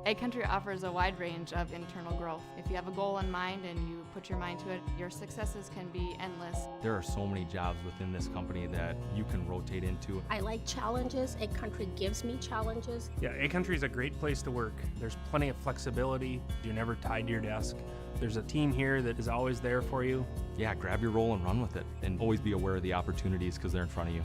AgCountry offers a wide range of internal growth. If you have a goal in mind and you put your mind to it, your successes can be endless. There are so many jobs within this company that you can rotate into. I like challenges. AgCountry gives me challenges. Yeah, AgCountry is a great place to work. There's plenty of flexibility. You're never tied to your desk. There's a team here that is always there for you. Yeah, grab your role and run with it. And always be aware of the opportunities because they're in front of you.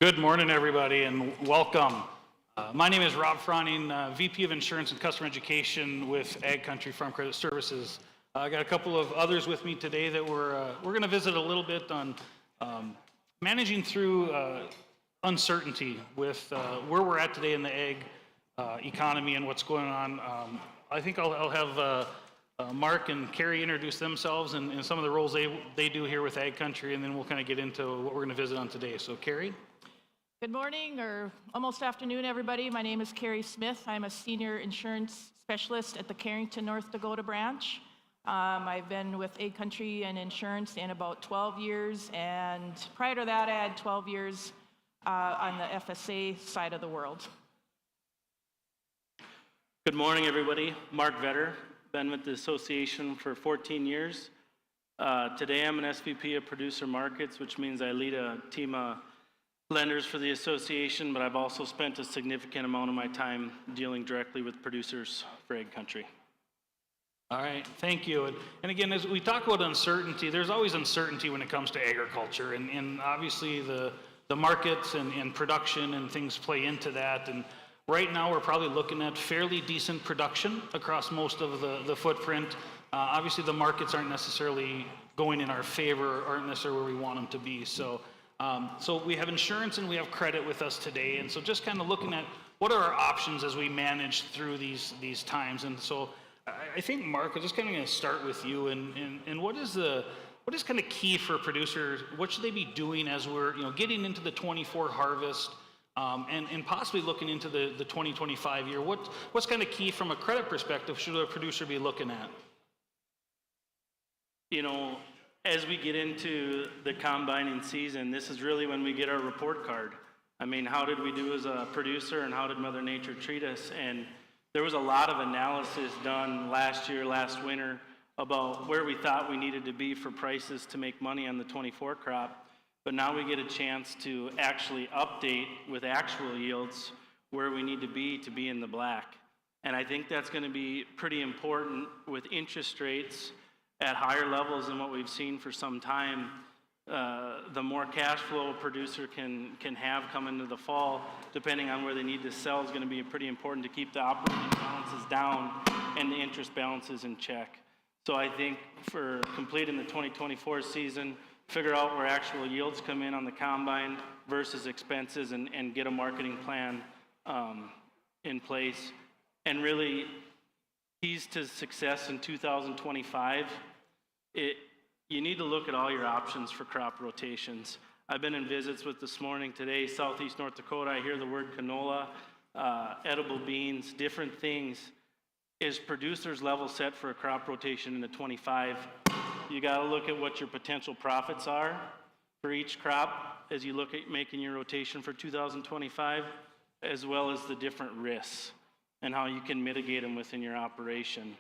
Good morning, everybody, and welcome. My name is Rob Froning, VP of Insurance and Customer Education with AgCountry Farm Credit Services. I got a couple of others with me today that we're going to visit a little bit on managing through uncertainty with where we're at today in the ag economy and what's going on. I think I'll have Mark and Carrie introduce themselves and some of the roles they do here with AgCountry, and then we'll kind of get into what we're going to visit on today. So, Carrie? Good morning, or almost afternoon, everybody. My name is Carrie Smith. I'm a senior insurance specialist at the Carrington, North Dakota branch. I've been with AgCountry and insurance in about 12 years, and prior to that, I had 12 years on the FSA side of the world. Good morning, everybody. Mark Vetter, been with the association for 14 years. Today, I'm an SVP of Producer Markets, which means I lead a team of lenders for the association, but I've also spent a significant amount of my time dealing directly with producers for AgCountry. All right, thank you. And again, as we talk about uncertainty, there's always uncertainty when it comes to agriculture, and obviously the markets and production and things play into that. And right now we're probably looking at fairly decent production across most of the footprint. Obviously the markets aren't necessarily going in our favor, aren't necessarily where we want them to be. So we have insurance and we have credit with us today, and so just kind of looking at what are our options as we manage through these times. And so I think, Mark, I'm just kind of going to start with you, and what is kind of key for producers? What should they be doing as we're getting into the 24 harvest and possibly looking into the 2025 year? What's kind of key from a credit perspective should a producer be looking at? As we get into the combining season, this is really when we get our report card. I mean, how did we do as a producer, and how did Mother Nature treat us? And there was a lot of analysis done last winter, about where we thought we needed to be for prices to make money on the 24 crop. But now we get a chance to actually update with actual yields where we need to be in the black. And I think that's going to be pretty important with interest rates at higher levels than what we've seen for some time. The more cash flow a producer can have come into the fall, depending on where they need to sell, is going to be pretty important to keep the operating balances down and the interest balances in check. So I think for completing the 2024 season, figure out where actual yields come in on the combine versus expenses, and get a marketing plan in place. And really, keys to success in 2025, you need to look at all your options for crop rotations. I've been in visits with this morning today, Southeast North Dakota. I hear the word canola, edible beans, different things. Is producers level set for a crop rotation into 25? You got to look at what your potential profits are for each crop as you look at making your rotation for 2025, as well as the different risks and how you can mitigate them within your operation.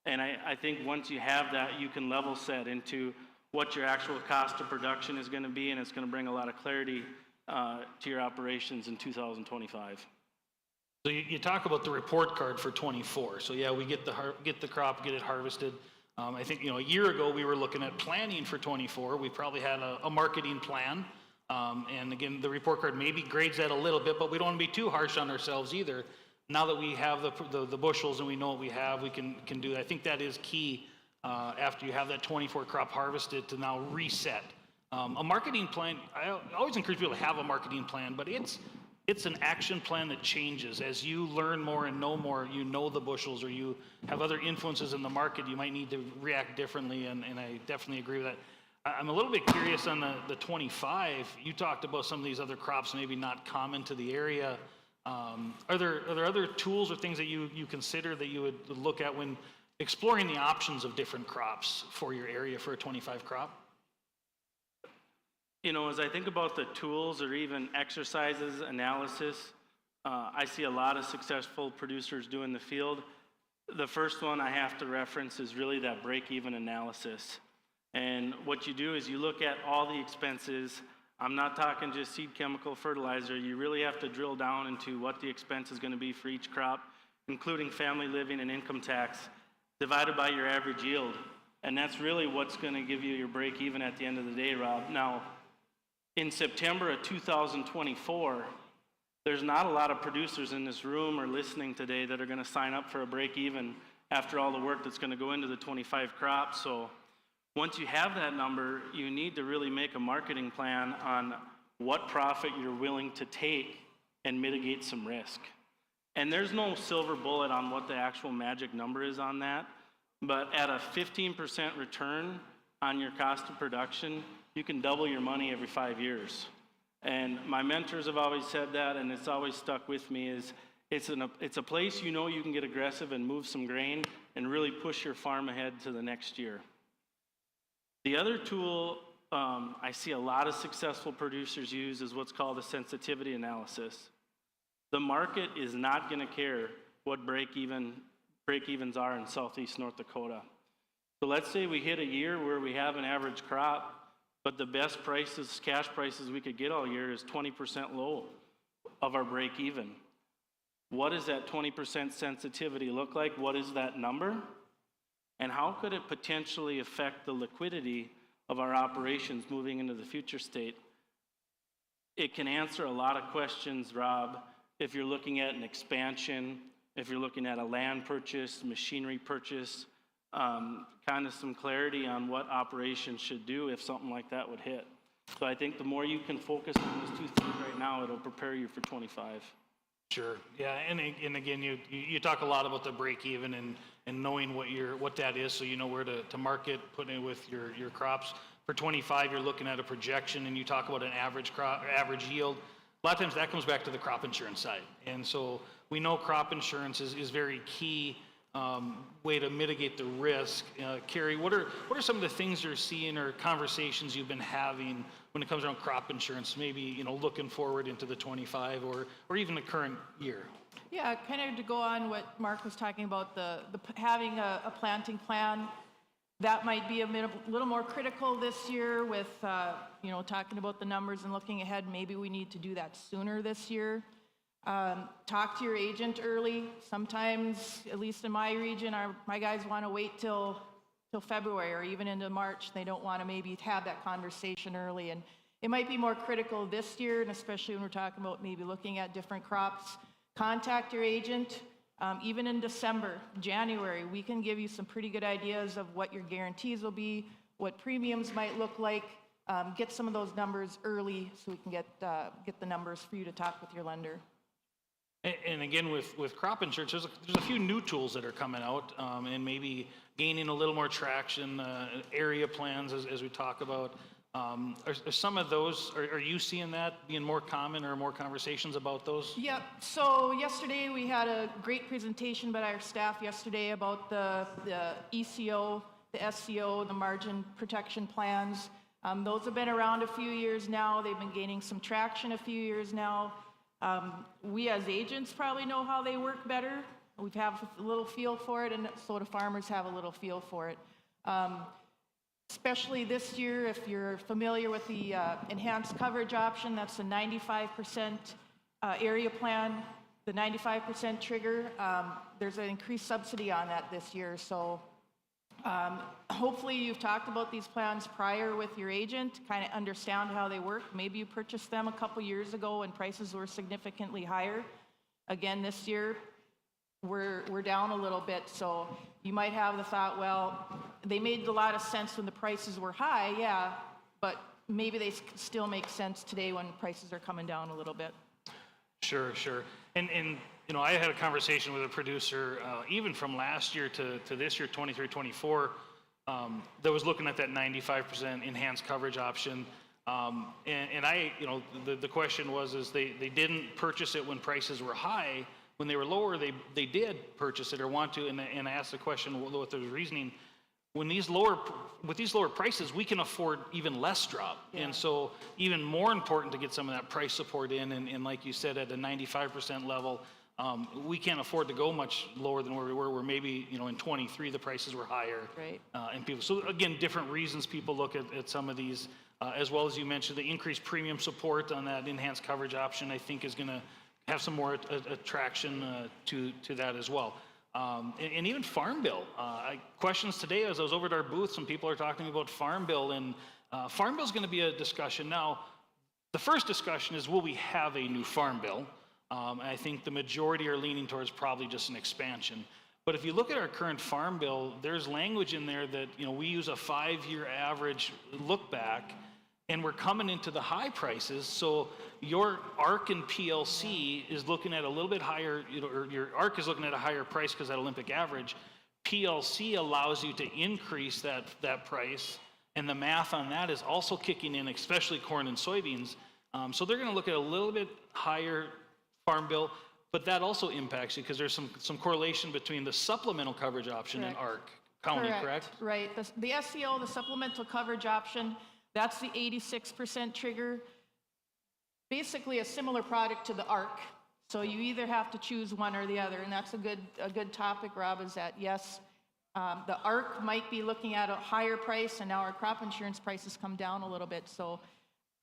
And I think once you have that, you can level set into what your actual cost of production is going to be, and it's going to bring a lot of clarity to your operations in 2025. So you talk about the report card for 24. So yeah, we get the crop, get it harvested. I think a year ago we were looking at planning for 24. We probably had a marketing plan, and again the report card maybe grades that a little bit, but we don't want to be too harsh on ourselves either. Now that we have the bushels and we know what we have, we can do that. I think that is key after you have that 24 crop harvested to now reset. A marketing plan, I always encourage people to have a marketing plan, but it's an action plan that changes. As you learn more and know more, you know the bushels, or you have other influences in the market, you might need to react differently, and I definitely agree with that. I'm a little bit curious on the 25. You talked about some of these other crops maybe not common to the area. Are there other tools or things that you consider that you would look at when exploring the options of different crops for your area for a 25 crop? You know, as I think about the tools or even exercises, analysis, I see a lot of successful producers do in the field. The first one I have to reference is really that break-even analysis. And what you do is you look at all the expenses. I'm not talking just seed, chemical, fertilizer. You really have to drill down into what the expense is going to be for each crop, including family living and income tax, divided by your average yield. And that's really what's going to give you your break even at the end of the day, Rob. Now, in September of 2024, there's not a lot of producers in this room or listening today that are going to sign up for a break even after all the work that's going to go into the 25 crops. So once you have that number, you need to really make a marketing plan on what profit you're willing to take and mitigate some risk. And there's no silver bullet on what the actual magic number is on that, but at a 15% return on your cost of production, you can double your money every 5 years. And my mentors have always said that, and it's always stuck with me, is it's a place you know you can get aggressive and move some grain and really push your farm ahead to the next year. The other tool I see a lot of successful producers use is what's called a sensitivity analysis. The market is not going to care what break-evens are in southeast North Dakota. So let's say we hit a year where we have an average crop, but the best prices, cash prices we could get all year is 20% low of our break-even. What does that 20% sensitivity look like? What is that number? And how could it potentially affect the liquidity of our operations moving into the future state? It can answer a lot of questions, Rob, if you're looking at an expansion, if you're looking at a land purchase, machinery purchase, kind of some clarity on what operations should do if something like that would hit. So I think the more you can focus on those two things right now, it'll prepare you for 25. Sure. Yeah, and again, you talk a lot about the break even and knowing what that is, so you know where to market, put it with your crops. For 25, you're looking at a projection, and you talk about an average crop, average yield. A lot of times that comes back to the crop insurance side, and so we know crop insurance is very key way to mitigate the risk. Carrie, what are some of the things you're seeing or conversations you've been having when it comes around crop insurance, maybe looking forward into the 25 or even the current year? Yeah, kind of to go on what Mark was talking about, the having a planting plan, that might be a little more critical this year with talking about the numbers and looking ahead. Maybe we need to do that sooner this year. Talk to your agent early. Sometimes, at least in my region, my guys want to wait till February or even into March. They don't want to maybe have that conversation early. And it might be more critical this year, and especially when we're talking about maybe looking at different crops. Contact your agent. Even in December, January, we can give you some pretty good ideas of what your guarantees will be, what premiums might look like. Get some of those numbers early so we can get the numbers for you to talk with your lender. And again, with crop insurance, there's a few new tools that are coming out and maybe gaining a little more traction, area plans as we talk about. Are some of those, are you seeing that being more common or more conversations about those? Yep. So yesterday we had a great presentation by our staff yesterday about the ECO, the SCO, the margin protection plans. Those have been around a few years now. They've been gaining some traction a few years now. We as agents probably know how they work better. We have a little feel for it, and so do farmers have a little feel for it. Especially this year, if you're familiar with the enhanced coverage option, that's a 95% area plan, the 95% trigger. There's an increased subsidy on that this year. So hopefully you've talked about these plans prior with your agent, kind of understand how they work. Maybe you purchased them a couple years ago when prices were significantly higher. Again, this year, we're down a little bit, so you might have the thought, well, they made a lot of sense when the prices were high, yeah, but maybe they still make sense today when prices are coming down a little bit. Sure. And I had a conversation with a producer, even from last year to this year, 23, 24, that was looking at that 95% enhanced coverage option. And I, the question was they didn't purchase it when prices were high. When they were lower, they did purchase it or want to. And I asked the question, what their reasoning. with these lower prices, we can afford even less drop. Yeah. And so even more important to get some of that price support in, and like you said, at a 95% level, we can't afford to go much lower than where we were, where maybe, in 23, the prices were higher. Right. And people, so again, different reasons people look at some of these, as well as you mentioned, the increased premium support on that enhanced coverage option, I think is gonna have some more attraction to that as well. And even Farm Bill. Questions today, as I was over at our booth, some people are talking about Farm Bill, and Farm Bill is going to be a discussion. Now, the first discussion is, will we have a new Farm Bill? I think the majority are leaning towards probably just an expansion. But if you look at our current Farm Bill, there's language in there that, we use a 5-year average look back, and we're coming into the high prices. So your ARC and PLC is looking at a little bit higher, or your ARC is looking at a higher price because that Olympic average. PLC allows you to increase that price, and the math on that is also kicking in, especially corn and soybeans. So they're going to look at a little bit higher Farm Bill, but that also impacts you because there's some correlation between the supplemental coverage option and ARC County, correct? Right. The SCO, the supplemental coverage option, that's the 86% trigger. Basically a similar product to the ARC. So you either have to choose one or the other, and that's a good topic, Rob, is that yes, the ARC might be looking at a higher price, and now our crop insurance prices come down a little bit. So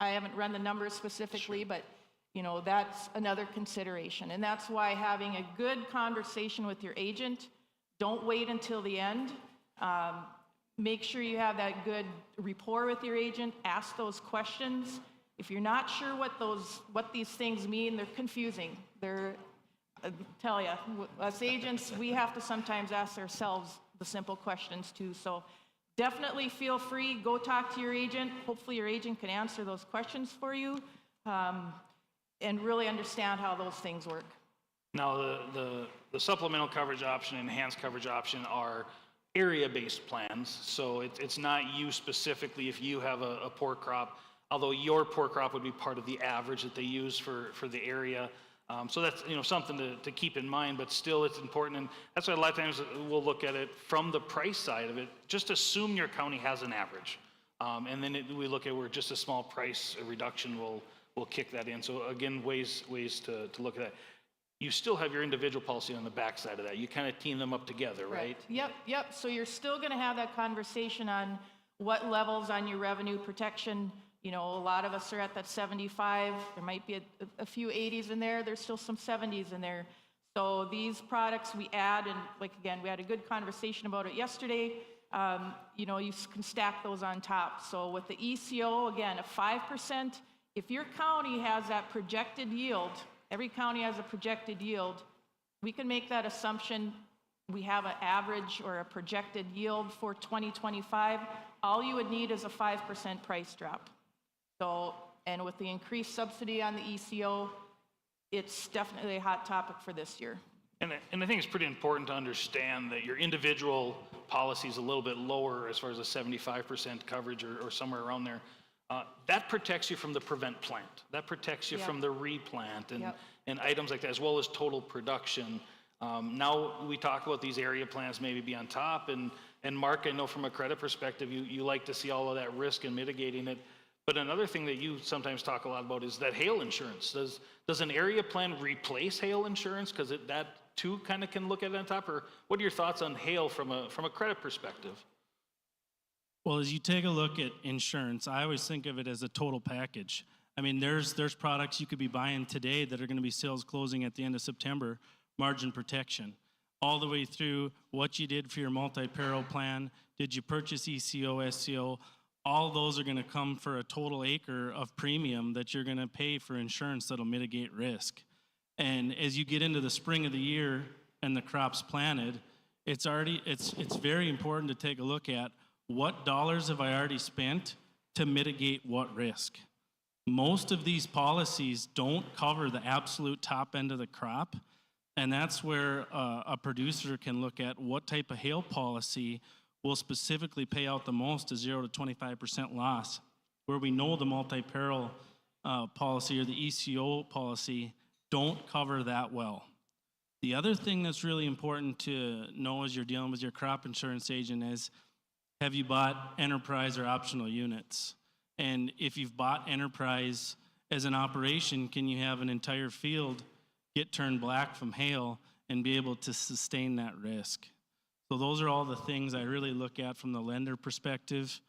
I haven't run the numbers specifically, but that's another consideration. And that's why having a good conversation with your agent, don't wait until the end. Make sure you have that good rapport with your agent. Ask those questions. If you're not sure what these things mean, they're confusing. I tell you, us agents, we have to sometimes ask ourselves the simple questions too. So definitely feel free, go talk to your agent. Hopefully your agent can answer those questions for you, and really understand how those things work. Now, the supplemental coverage option and enhanced coverage option are area-based plans, so it's not you specifically if you have a poor crop, although your poor crop would be part of the average that they use for the area. So that's something to keep in mind, but still it's important, and that's why a lot of times we'll look at it from the price side of it. Just assume your county has an average, and then we look at where just a small price reduction will kick that in. So again, ways to look at that. You still have your individual policy on the backside of that. You kind of team them up together, right? Yep. So you're still going to have that conversation on what levels on your revenue protection. A lot of us are at that 75. There might be a few 80s in there. There's still some 70s in there. So these products we add, and again, we had a good conversation about it yesterday. You can stack those on top. So with the ECO, again, a 5%. If your county has that projected yield, every county has a projected yield, we can make that assumption. We have an average or a projected yield for 2025. All you would need is a 5% price drop. So, and with the increased subsidy on the ECO, it's definitely a hot topic for this year. And I think it's pretty important to understand that your individual policy is a little bit lower as far as a 75% coverage or somewhere around there. That protects you from the prevent plant. That protects you from the replant and items like that, as well as total production. Now we talk about these area plans maybe be on top, and Mark, I know from a credit perspective, you like to see all of that risk and mitigating it. But another thing that you sometimes talk a lot about is that hail insurance. Does an area plan replace hail insurance? Because that too kind of can look at it on top. Or what are your thoughts on hail from a credit perspective? Well, as you take a look at insurance, I always think of it as a total package. I mean, there's products you could be buying today that are going to be sales closing at the end of September, margin protection, all the way through what you did for your multi-peril plan. Did you purchase ECO, SCO? All those are going to come for a total acre of premium that you're going to pay for insurance that'll mitigate risk. And as you get into the spring of the year and the crop's planted, it's very important to take a look at what dollars have I already spent to mitigate what risk. Most of these policies don't cover the absolute top end of the crop, and that's where a producer can look at what type of hail policy will specifically pay out the most to 0 to 25% loss, where we know the multi-peril policy or the ECO policy don't cover that well. The other thing that's really important to know as you're dealing with your crop insurance agent is have you bought enterprise or optional units? And if you've bought enterprise as an operation, can you have an entire field get turned black from hail and be able to sustain that risk? So those are all the things I really look at from the lender perspective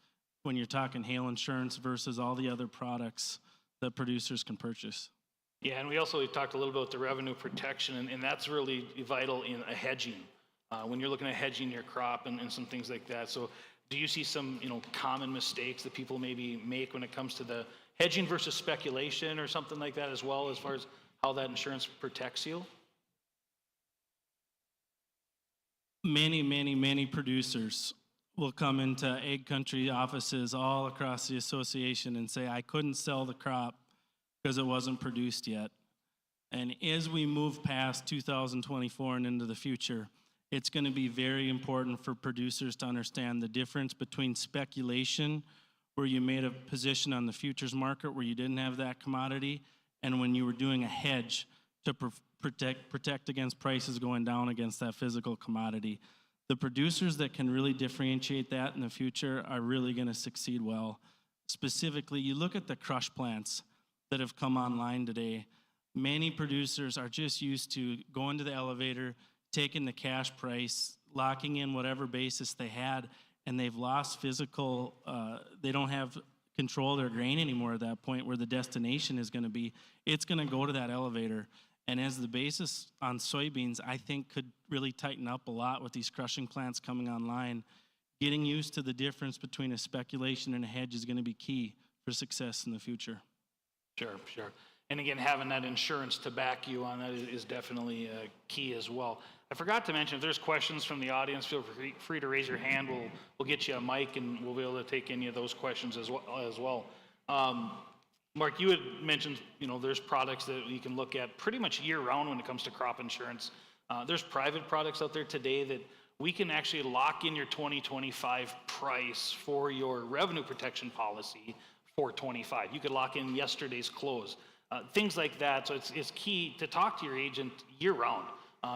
when you're talking hail insurance versus all the other products that producers can purchase. Yeah, and we talked a little about the revenue protection, and that's really vital in a hedging. When you're looking at hedging your crop and some things like that. So do you see some common mistakes that people maybe make when it comes to the hedging versus speculation or something like that as well, as far as how that insurance protects you? Many producers will come into AgCountry offices all across the association and say, I couldn't sell the crop because it wasn't produced yet. And as we move past 2024 and into the future, it's going to be very important for producers to understand the difference between speculation, where you made a position on the futures market where you didn't have that commodity, and when you were doing a hedge to protect against prices going down against that physical commodity. The producers that can really differentiate that in the future are really going to succeed well. Specifically, you look at the crush plants that have come online today. Many producers are just used to going to the elevator, taking the cash price, locking in whatever basis they had, and they've lost physical, they don't have control of their grain anymore at that point where the destination is going to be. It's going to go to that elevator. And as the basis on soybeans, I think could really tighten up a lot with these crushing plants coming online. Getting used to the difference between a speculation and a hedge is going to be key for success in the future. Sure. And again, having that insurance to back you on that is definitely key as well. I forgot to mention, if there's questions from the audience, feel free to raise your hand. We'll get you a mic and we'll be able to take any of those questions as well. Mark, you had mentioned, there's products that you can look at pretty much year-round when it comes to crop insurance. There's private products out there today that we can actually lock in your 2025 price for your revenue protection policy for 25. You could lock in yesterday's close. Things like that. So it's key to talk to your agent year-round.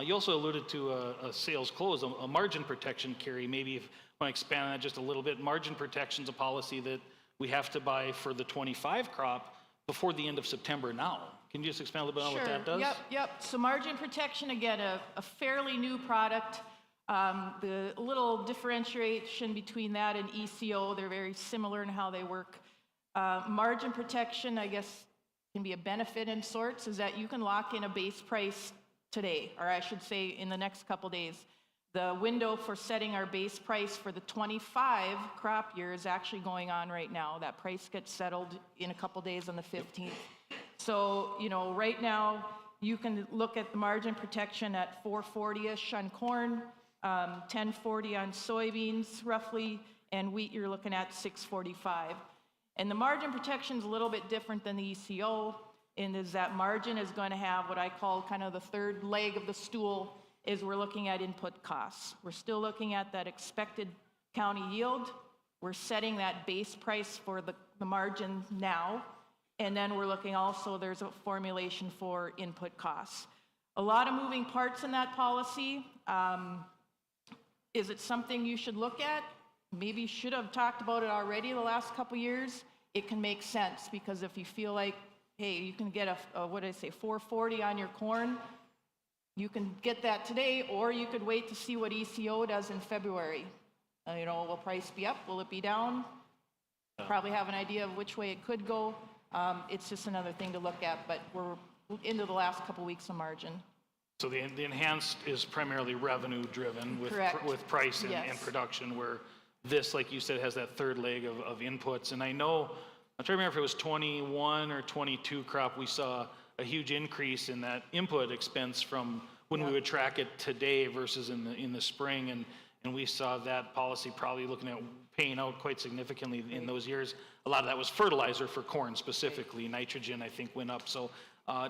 You also alluded to a sales close, a margin protection carry. Maybe if I want to expand on that just a little bit, margin protection is a policy that we have to buy for the 25 crop before the end of September now. Can you just expand a little bit on what that does? Yep. So margin protection, again, a fairly new product. The little differentiation between that and ECO, they're very similar in how they work. Margin protection, I guess, can be a benefit in sorts, is that you can lock in a base price today, or I should say in the next couple days. The window for setting our base price for the 25 crop year is actually going on right now. That price gets settled in a couple days on the 15th. So, right now you can look at the margin protection at 440-ish on corn, 1040 on soybeans roughly, and wheat you're looking at 645. And the margin protection is a little bit different than the ECO, in is that margin is going to have what I call kind of the third leg of the stool, is we're looking at input costs. We're still looking at that expected county yield. We're setting that base price for the margin now. And then we're looking also, there's a formulation for input costs. A lot of moving parts in that policy. Is it something you should look at? Maybe you should have talked about it already the last couple years. It can make sense, because if you feel like, hey, you can get a what did I say, 440 on your corn, you can get that today, or you could wait to see what ECO does in February. Will price be up? Will it be down? Probably have an idea of which way it could go. It's just another thing to look at, but we're into the last couple weeks of margin. So the enhanced is primarily revenue driven with price and production, where this, like you said, has that third leg of inputs. And I know, I'm trying to remember if it was 21 or 22 crop, we saw a huge increase in that input expense from when we would track it today versus in the spring, and we saw that policy probably looking at paying out quite significantly in those years. A lot of that was fertilizer for corn specifically. Nitrogen, I think, went up. So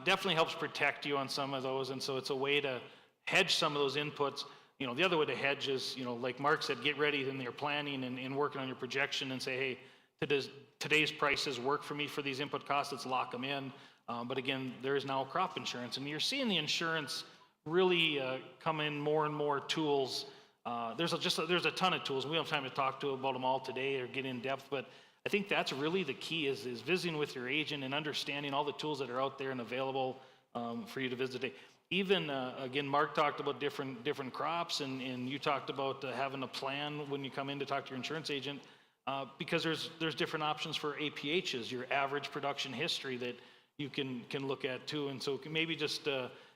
definitely helps protect you on some of those, and so it's a way to hedge some of those inputs. The other way to hedge is, like Mark said, get ready in your planning and working on your projection and say, hey, today's prices work for me for these input costs, let's lock them in. But again, there is now crop insurance, and you're seeing the insurance really come in more and more tools There's a ton of tools. We don't have time to talk about them all today or get in depth, but I think that's really the key is visiting with your agent and understanding all the tools that are out there and available for you to visit. Even, again, Mark talked about different crops, and you talked about having a plan when you come in to talk to your insurance agent, because there's different options for APHs, your average production history that you can look at too. And so maybe just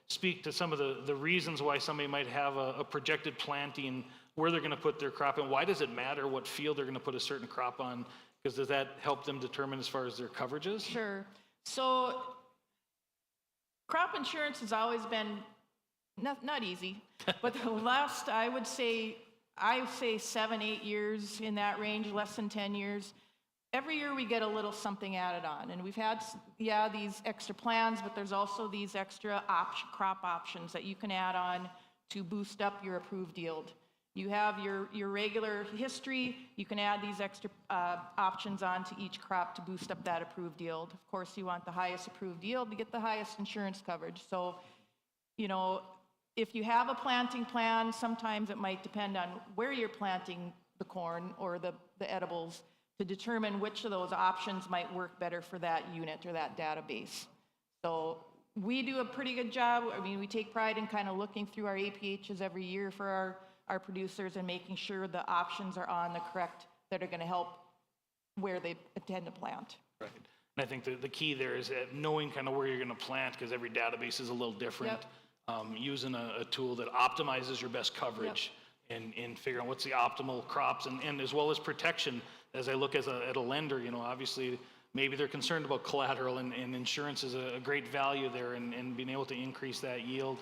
speak to some of the reasons why somebody might have a projected planting, where they're going to put their crop, and why does it matter what field they're going to put a certain crop on? Because does that help them determine as far as their coverages? Sure. So crop insurance has always been not easy, but the last, I would say 7-8 years, in that range, less than 10 years. Every year we get a little something added on, and we've had, these extra plans, but there's also these extra crop options that you can add on to boost up your approved yield. You have your regular history, you can add these extra options onto each crop to boost up that approved yield. Of course, you want the highest approved yield to get the highest insurance coverage. So, if you have a planting plan, sometimes it might depend on where you're planting the corn or the edibles to determine which of those options might work better for that unit or that database. So we do a pretty good job. I mean, we take pride in kind of looking through our APHs every year for our producers and making sure the options are on the correct, that are going to help where they intend to plant. Right. And I think the key there is that knowing kind of where you're going to plant, because every database is a little different. Yep. Using a tool that optimizes your best coverage. Yep. and figure out what's the optimal crops, and as well as protection. As I look at a lender, obviously maybe they're concerned about collateral, and insurance is a great value there, and being able to increase that yield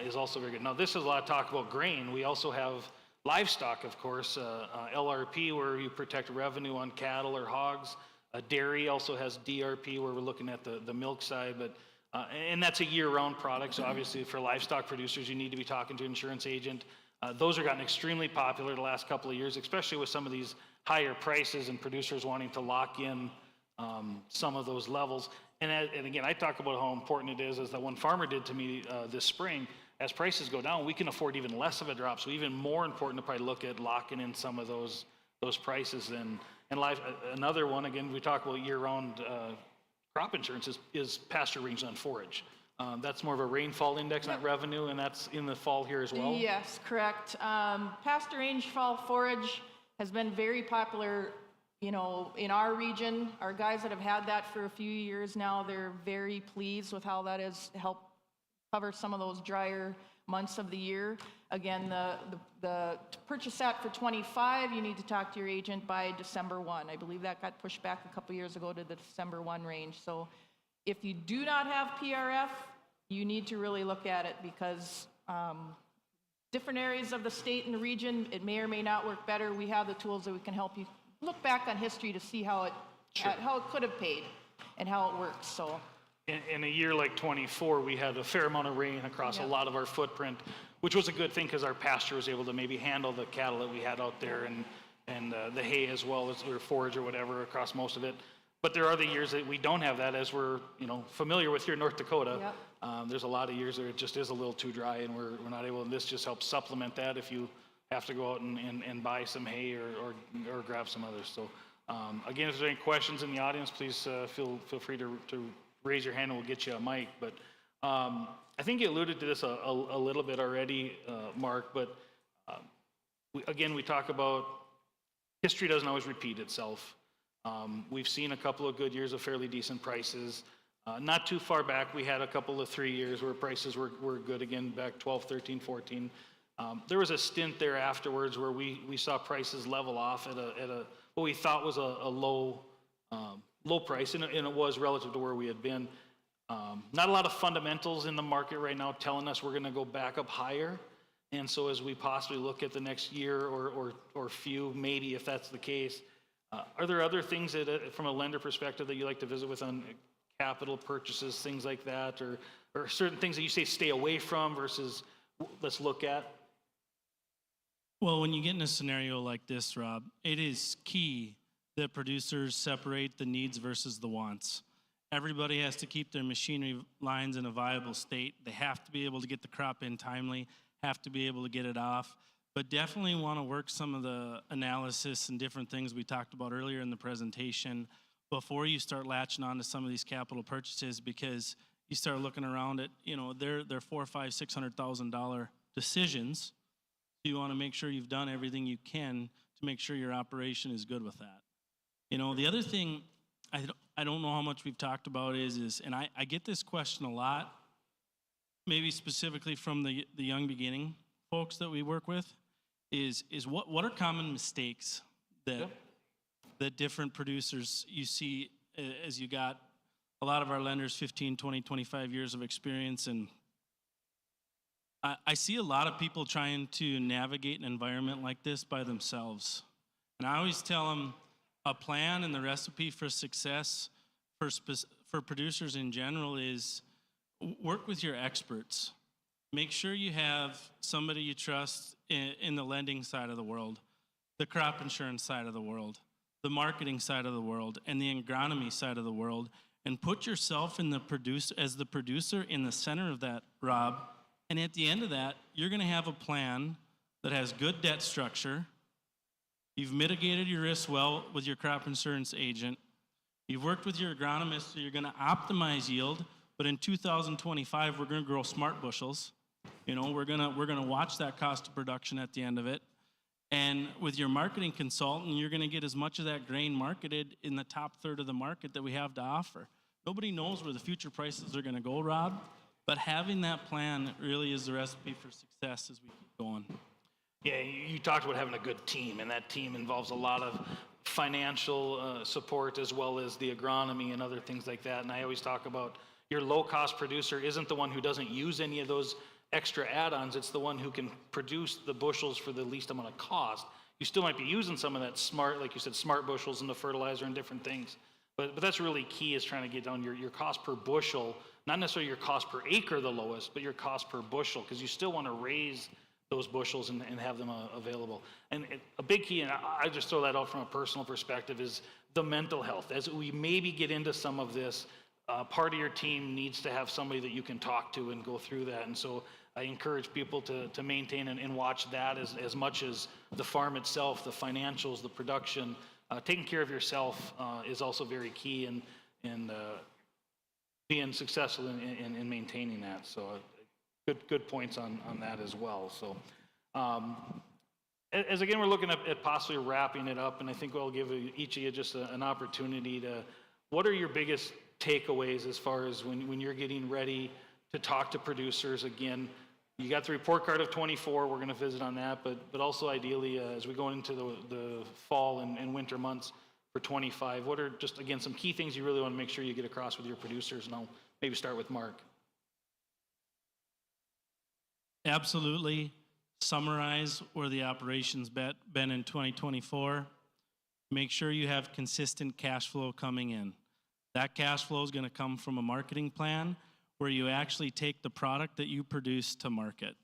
is also very good. Now, this is a lot of talk about grain. We also have livestock, of course, LRP, where you protect revenue on cattle or hogs. Dairy also has DRP, where we're looking at the milk side, but and that's a year-round product, so obviously for livestock producers, you need to be talking to an insurance agent. Those have gotten extremely popular the last couple of years, especially with some of these higher prices and producers wanting to lock in some of those levels. And again, I talk about how important it is, as that one farmer did to me this spring. As prices go down, we can afford even less of a drop, so even more important to probably look at locking in some of those prices. And another one, again, we talk about year-round crop insurance is pasture rangeland forage. That's more of a rainfall index, not revenue, and that's in the fall here as well? Yes, correct. Pasture range fall forage has been very popular, in our region. Our guys that have had that for a few years now, they're very pleased with how that has helped cover some of those drier months of the year. Again, to purchase that for 25, you need to talk to your agent by December 1. I believe that got pushed back a couple years ago to the December 1 range. So if you do not have PRF, you need to really look at it, because different areas of the state and the region, it may or may not work better. We have the tools that we can help you look back on history to see how it could have paid and how it works. So in a year like 24, we had a fair amount of rain across a lot of our footprint, which was a good thing, because our pasture was able to maybe handle the cattle that we had out there, and the hay as well, as or forage or whatever across most of it. But there are the years that we don't have that, as we're familiar with here in North Dakota. Yep. There's a lot of years where it just is a little too dry, and we're not able, and this just helps supplement that if you have to go out and buy some hay or grab some others. So again, if there's any questions in the audience, please feel free to raise your hand and we'll get you a mic. But I think you alluded to this a little bit already, Mark, but we talk about history doesn't always repeat itself. We've seen a couple of good years of fairly decent prices. Not too far back, we had a couple of 3 years where prices were good again, back 12, 13, 14. There was a stint there afterwards where we saw prices level off at what we thought was a low price, and it was relative to where we had been. Not a lot of fundamentals in the market right now telling us we're going to go back up higher. And so as we possibly look at the next year or few, maybe if that's the case, are there other things that, from a lender perspective, that you like to visit with on capital purchases, things like that, or certain things that you say stay away from versus let's look at? Well, when you get in a scenario like this, Rob, it is key that producers separate the needs versus the wants. Everybody has to keep their machinery lines in a viable state. They have to be able to get the crop in timely, have to be able to get it off. but definitely want to work some of the analysis and different things we talked about earlier in the presentation before you start latching on to some of these capital purchases, because you start looking around at, they're $400,000, $500,000, $600,000 decisions. So you want to make sure you've done everything you can to make sure your operation is good with that. The other thing I don't know how much we've talked about is and I get this question a lot, maybe specifically from the young beginning folks that we work with, is what are common mistakes that different producers you see as you got a lot of our lenders 15, 20, 25 years of experience, and I see a lot of people trying to navigate an environment like this by themselves. And I always tell them a plan and the recipe for success for producers in general is work with your experts. Make sure you have somebody you trust in the lending side of the world, the crop insurance side of the world, the marketing side of the world, and the agronomy side of the world, and put yourself as the producer in the center of that, Rob. And at the end of that, you're going to have a plan that has good debt structure. You've mitigated your risk well with your crop insurance agent. You've worked with your agronomist, so you're going to optimize yield. But in 2025, we're going to grow smart bushels. We're going to watch that cost of production at the end of it. And with your marketing consultant, you're going to get as much of that grain marketed in the top third of the market that we have to offer. Nobody knows where the future prices are going to go, Rob. But having that plan really is the recipe for success as we keep going. Yeah, you talked about having a good team, and that team involves a lot of financial support as well as the agronomy and other things like that. And I always talk about your low-cost producer isn't the one who doesn't use any of those extra add-ons. It's the one who can produce the bushels for the least amount of cost. You still might be using some of that smart, like you said, smart bushels and the fertilizer and different things. But that's really key, is trying to get down your cost per bushel, not necessarily your cost per acre the lowest, but your cost per bushel, because you still want to raise those bushels and have them available. And a big key, and I just throw that out from a personal perspective, is the mental health. As we maybe get into some of this, part of your team needs to have somebody that you can talk to and go through that. And so I encourage people to maintain and watch that as much as the farm itself, the financials, the production. Taking care of yourself is also very key in being successful in maintaining that. So good points on that as well. So as again, we're looking at possibly wrapping it up, and I think we'll give each of you just an opportunity to, what are your biggest takeaways as far as when you're getting ready to talk to producers again? You got the report card of 24, we're going to visit on that, but also ideally as we go into the fall and winter months for 25, what are just, again, some key things you really want to make sure you get across with your producers? And I'll maybe start with Mark. Absolutely summarize where the operation's been in 2024. Make sure you have consistent cash flow coming in. That cash flow is going to come from a marketing plan where you actually take the product that you produce to market.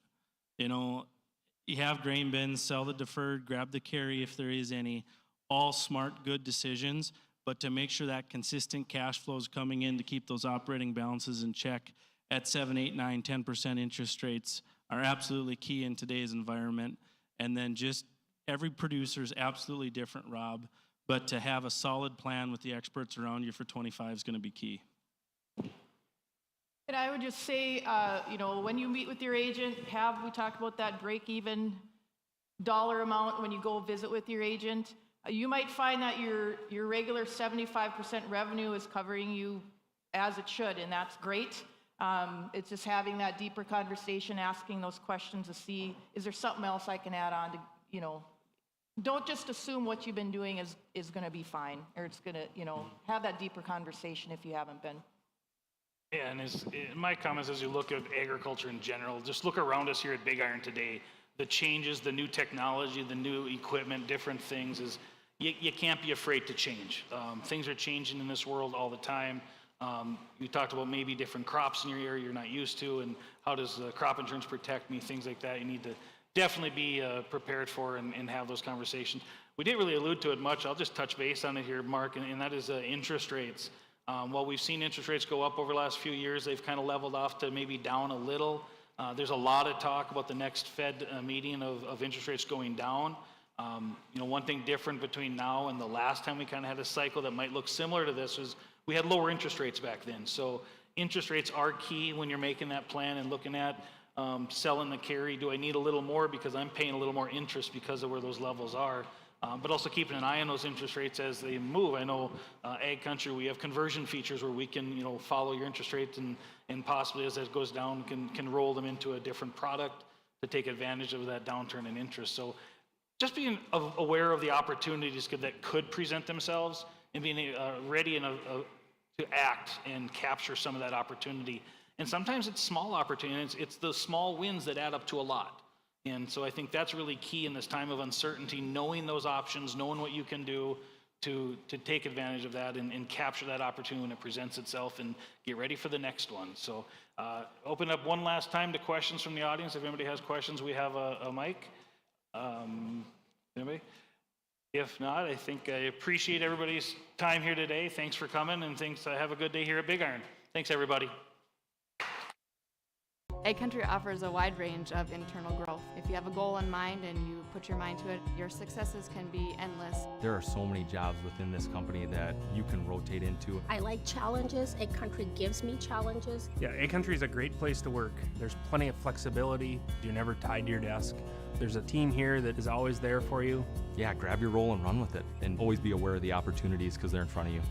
You have grain bins, sell the deferred, grab the carry if there is any, all smart, good decisions, but to make sure that consistent cash flow is coming in to keep those operating balances in check at 7, 8, 9, 10% interest rates are absolutely key in today's environment. And then just every producer is absolutely different, Rob, but to have a solid plan with the experts around you for 25 is going to be key. And I would just say, when you meet with your agent, we talked about that break-even dollar amount when you go visit with your agent. You might find that your regular 75% revenue is covering you as it should, and that's great. It's just having that deeper conversation, asking those questions to see, is there something else I can add on to, don't just assume what you've been doing is going to be fine, or it's going to, have that deeper conversation if you haven't been. Yeah, and my comments as you look at agriculture in general, just look around us here at Big Iron today. The changes, the new technology, the new equipment, different things, is you can't be afraid to change. Things are changing in this world all the time. You talked about maybe different crops in your area you're not used to, and how does crop insurance protect me, things like that. You need to definitely be prepared for and have those conversations. We didn't really allude to it much. I'll just touch base on it here, Mark, and that is interest rates. While we've seen interest rates go up over the last few years, they've kind of leveled off to maybe down a little. There's a lot of talk about the next Fed meeting of interest rates going down. One thing different between now and the last time we kind of had a cycle that might look similar to this was we had lower interest rates back then. So interest rates are key when you're making that plan and looking at selling the carry. Do I need a little more because I'm paying a little more interest because of where those levels are? But also keeping an eye on those interest rates as they move. I know AgCountry, we have conversion features where we can, follow your interest rates and possibly as that goes down, can roll them into a different product to take advantage of that downturn in interest. So just being aware of the opportunities that could present themselves and being ready and to act and capture some of that opportunity. And sometimes it's small opportunities. It's the small wins that add up to a lot. And so I think that's really key in this time of uncertainty, knowing those options, knowing what you can do to take advantage of that and capture that opportunity when it presents itself and get ready for the next one. So open up one last time to questions from the audience. If anybody has questions, we have a mic. Anybody? If not, I think I appreciate everybody's time here today. Thanks for coming, and have a good day here at Big Iron. Thanks, everybody. AgCountry offers a wide range of internal growth. If you have a goal in mind and you put your mind to it, your successes can be endless. There are so many jobs within this company that you can rotate into. I like challenges. AgCountry gives me challenges. Yeah, AgCountry is a great place to work. There's plenty of flexibility. You're never tied to your desk. There's a team here that is always there for you. Yeah, grab your role and run with it, and always be aware of the opportunities because they're in front of you.